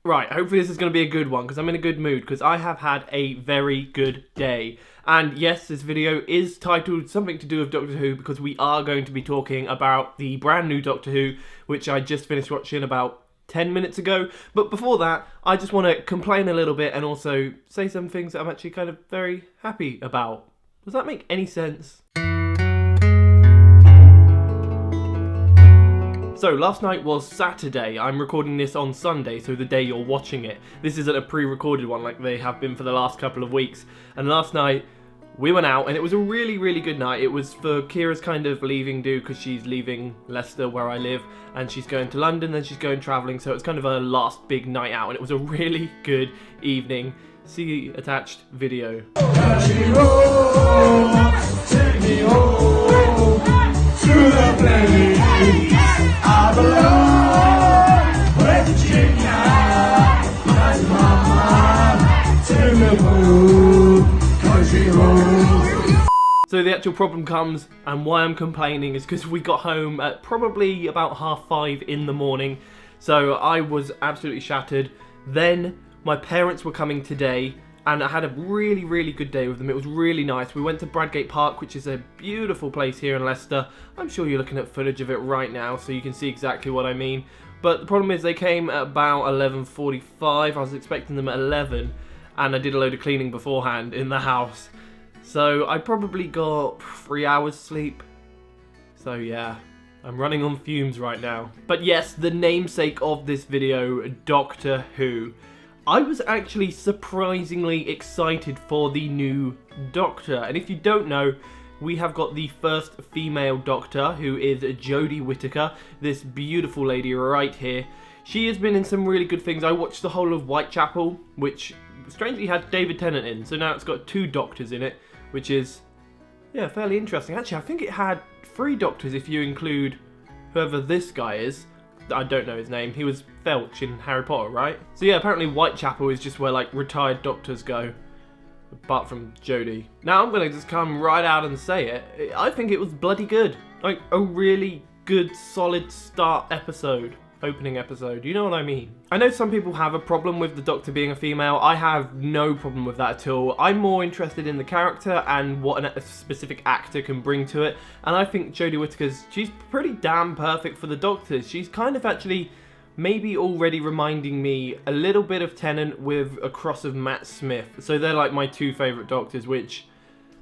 Right, hopefully this is going to be a good one because I'm in a good mood because I have had a very good day. And yes, this video is titled something to do with Doctor Who because we are going to be talking about the brand new Doctor Who, which I just finished watching about 10 minutes ago. But before that, I just want to complain a little bit and also say some things that I'm actually kind of very happy about. Does that make any sense? So last night was Saturday. I'm recording this on Sunday, so the day you're watching it. This isn't a pre-recorded one like they have been for the last couple of weeks. And last night we went out and it was a really, really good night. It was for Kira's kind of leaving do because she's leaving Leicester where I live and she's going to London, then she's going travelling, so it's kind of a last big night out and it was a really good evening. See attached video. Take me home to the place I belong, West Virginia. That's mama. Take me home, country road. So the actual problem comes, and why I'm complaining is because we got home at probably about 5:30 in the morning. So I was absolutely shattered. Then my parents were coming today, and I had a really, really good day with them. It was really nice. We went to Bradgate Park, which is a beautiful place here in Leicester. I'm sure you're looking at footage of it right now, so you can see exactly what I mean. But the problem is they came at about 11:45. I was expecting them at 11, and I did a load of cleaning beforehand in the house. So I probably got 3 hours sleep. So yeah, I'm running on fumes right now. But yes, the namesake of this video, Doctor Who. I was actually surprisingly excited for the new Doctor, and if you don't know, we have got the first female Doctor, who is Jodie Whittaker, this beautiful lady right here. She has been in some really good things. I watched the whole of Whitechapel, which strangely had David Tennant in, so now it's got 2 Doctors in it, which is, yeah, fairly interesting. Actually, I think it had 3 Doctors if you include whoever this guy is. I don't know his name. He was Felch in Harry Potter, right? So yeah, apparently Whitechapel is just where like retired doctors go, apart from Jodie. Now I'm gonna just come right out and say it. I think it was bloody good. Like a really good, solid start episode. Opening episode, you know what I mean? I know some people have a problem with the Doctor being a female. I have no problem with that at all. I'm more interested in the character and what a specific actor can bring to it. And I think Jodie Whittaker's, she's pretty damn perfect for the Doctor. She's kind of actually maybe already reminding me a little bit of Tennant with a cross of Matt Smith. So they're like my 2 favourite Doctors, which,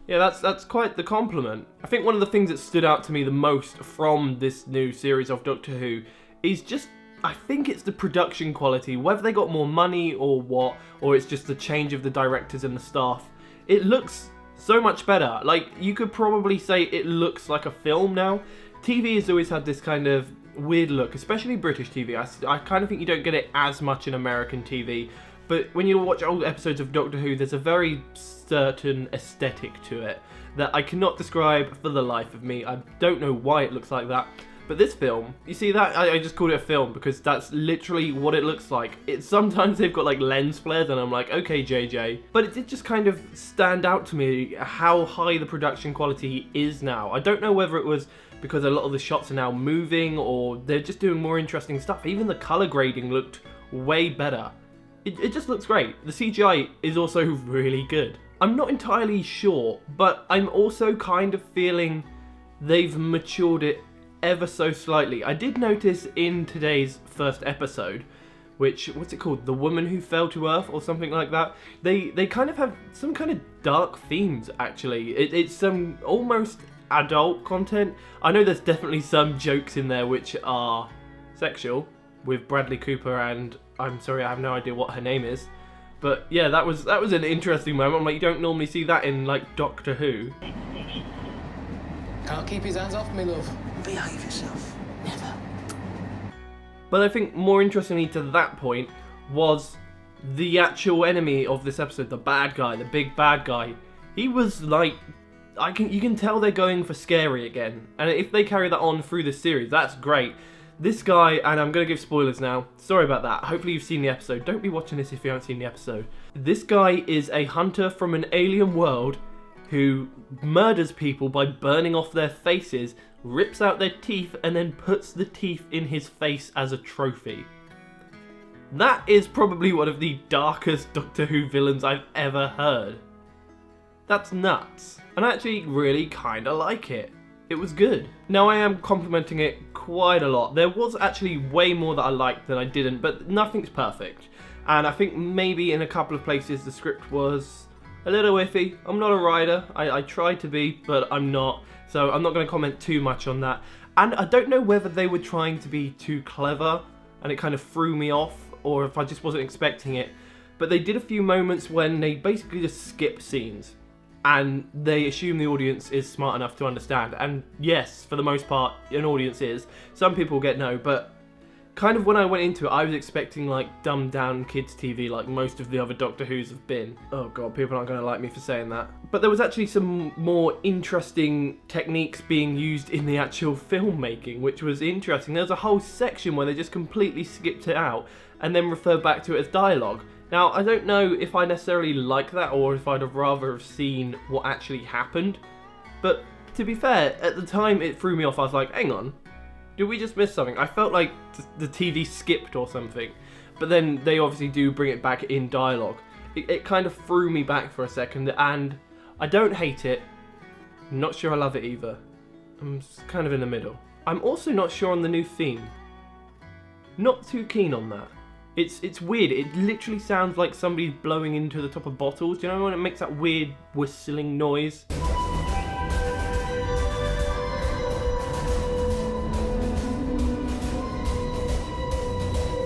yeah, that's quite the compliment. I think one of the things that stood out to me the most from this new series of Doctor Who is just, I think it's the production quality, whether they got more money or what, or it's just the change of the directors and the staff. It looks so much better. Like, you could probably say it looks like a film now. TV has always had this kind of weird look, especially British TV. I kind of think you don't get it as much in American TV, but when you watch old episodes of Doctor Who, there's a very certain aesthetic to it that I cannot describe for the life of me. I don't know why it looks like that. But this film, you see that? I just called it a film because that's literally what it looks like. Sometimes they've got like lens flares and I'm like, okay, JJ. But it did just kind of stand out to me how high the production quality is now. I don't know whether it was because a lot of the shots are now moving or they're just doing more interesting stuff. Even the colour grading looked way better. It just looks great. The CGI is also really good. I'm not entirely sure, but I'm also kind of feeling they've matured it ever so slightly. I did notice in today's first episode, which, what's it called? The Woman Who Fell to Earth or something like that. They kind of have some kind of dark themes, actually. It's some almost adult content. I know there's definitely some jokes in there which are sexual with Bradley Cooper and, I'm sorry, I have no idea what her name is. But yeah, that was an interesting moment. Like, you don't normally see that in like Doctor Who. Can't keep his hands off me, love. Behave yourself. Never. But I think more interestingly to that point was the actual enemy of this episode, the bad guy, the big bad guy. He was like, you can tell they're going for scary again. And if they carry that on through the series, that's great. This guy, and I'm going to give spoilers now. Sorry about that. Hopefully you've seen the episode. Don't be watching this if you haven't seen the episode. This guy is a hunter from an alien world who murders people by burning off their faces, rips out their teeth, and then puts the teeth in his face as a trophy. That is probably one of the darkest Doctor Who villains I've ever heard. That's nuts. And I actually really kinda like it. It was good. Now I am complimenting it quite a lot. There was actually way more that I liked than I didn't, but nothing's perfect. And I think maybe in a couple of places the script was a little iffy. I'm not a writer. I tried to be, but I'm not. So I'm not going to comment too much on that. And I don't know whether they were trying to be too clever and it kind of threw me off, or if I just wasn't expecting it. But they did a few moments when they basically just skip scenes. And they assume the audience is smart enough to understand. And yes, for the most part, an audience is. Some people get no, but kind of when I went into it, I was expecting like dumbed down kids TV like most of the other Doctor Who's have been. Oh god, people aren't going to like me for saying that. But there was actually some more interesting techniques being used in the actual filmmaking, which was interesting. There was a whole section where they just completely skipped it out and then referred back to it as dialogue. Now, I don't know if I necessarily like that or if I'd have rather have seen what actually happened. But to be fair, at the time it threw me off. I was like, hang on, did we just miss something? I felt like the TV skipped or something. But then they obviously do bring it back in dialogue. It kind of threw me back for a second, and I don't hate it. I'm not sure I love it either. I'm kind of in the middle. I'm also not sure on the new theme. Not too keen on that. It's weird. It literally sounds like somebody's blowing into the top of bottles. Do you know when it makes that weird whistling noise?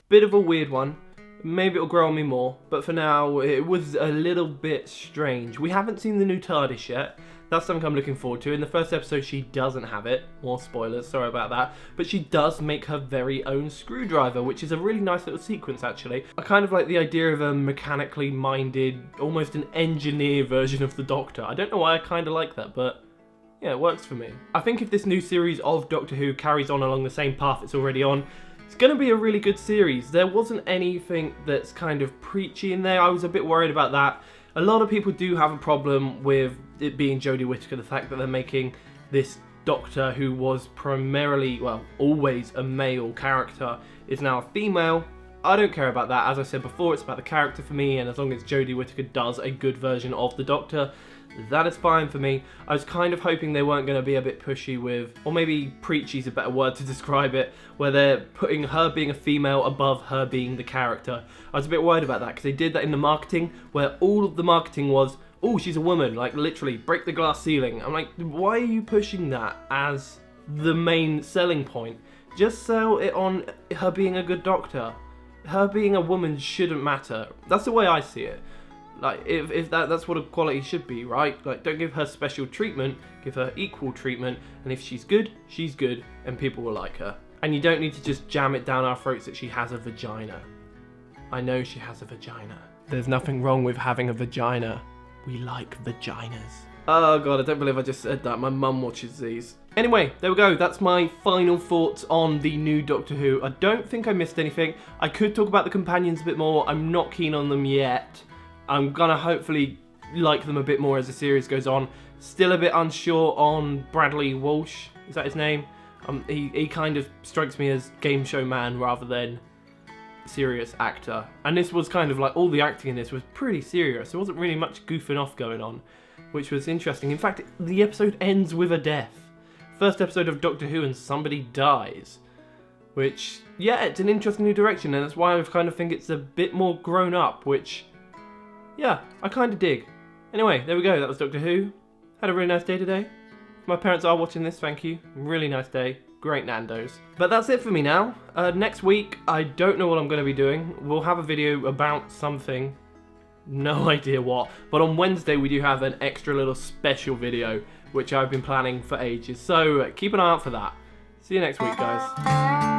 Bit of a weird one. Maybe it'll grow on me more, but for now it was a little bit strange. We haven't seen the new TARDIS yet. That's something I'm looking forward to. In the first episode she doesn't have it. More spoilers, sorry about that. But she does make her very own screwdriver, which is a really nice little sequence actually. I kind of like the idea of a mechanically minded, almost an engineer version of the Doctor. I don't know why I kind of like that, but yeah, it works for me. I think if this new series of Doctor Who carries on along the same path it's already on, it's going to be a really good series. There wasn't anything that's kind of preachy in there. I was a bit worried about that. A lot of people do have a problem with it being Jodie Whittaker, the fact that they're making this Doctor who was primarily, well, always a male character, is now a female. I don't care about that. As I said before, it's about the character for me, and as long as Jodie Whittaker does a good version of the Doctor, that is fine for me. I was kind of hoping they weren't going to be a bit pushy with, or maybe preachy is a better word to describe it, where they're putting her being a female above her being the character. I was a bit worried about that because they did that in the marketing, where all of the marketing was, oh, she's a woman, like literally break the glass ceiling. I'm like, why are you pushing that as the main selling point? Just sell it on her being a good Doctor. Her being a woman shouldn't matter. That's the way I see it. Like, if that's what equality should be, right? Like, don't give her special treatment, give her equal treatment, and if she's good, and people will like her. And you don't need to just jam it down our throats that she has a vagina. I know she has a vagina. There's nothing wrong with having a vagina. We like vaginas. Oh god, I don't believe I just said that. My mum watches these. Anyway, there we go. That's my final thoughts on the new Doctor Who. I don't think I missed anything. I could talk about the companions a bit more. I'm not keen on them yet. I'm gonna hopefully like them a bit more as the series goes on. Still a bit unsure on Bradley Walsh. Is that his name? He kind of strikes me as game show man rather than serious actor. And this was kind of like, all the acting in this was pretty serious. There wasn't really much goofing off going on, which was interesting. In fact, the episode ends with a death. First episode of Doctor Who and somebody dies. Which, yeah, it's an interesting new direction, and that's why I kind of think it's a bit more grown up, which, yeah, I kind of dig. Anyway, there we go. That was Doctor Who. Had a really nice day today. If my parents are watching this, thank you. Really nice day. Great Nando's. But that's it for me now. Next week, I don't know what I'm going to be doing. We'll have a video about something. No idea what. But on Wednesday, we do have an extra little special video, which I've been planning for ages. So keep an eye out for that. See you next week, guys.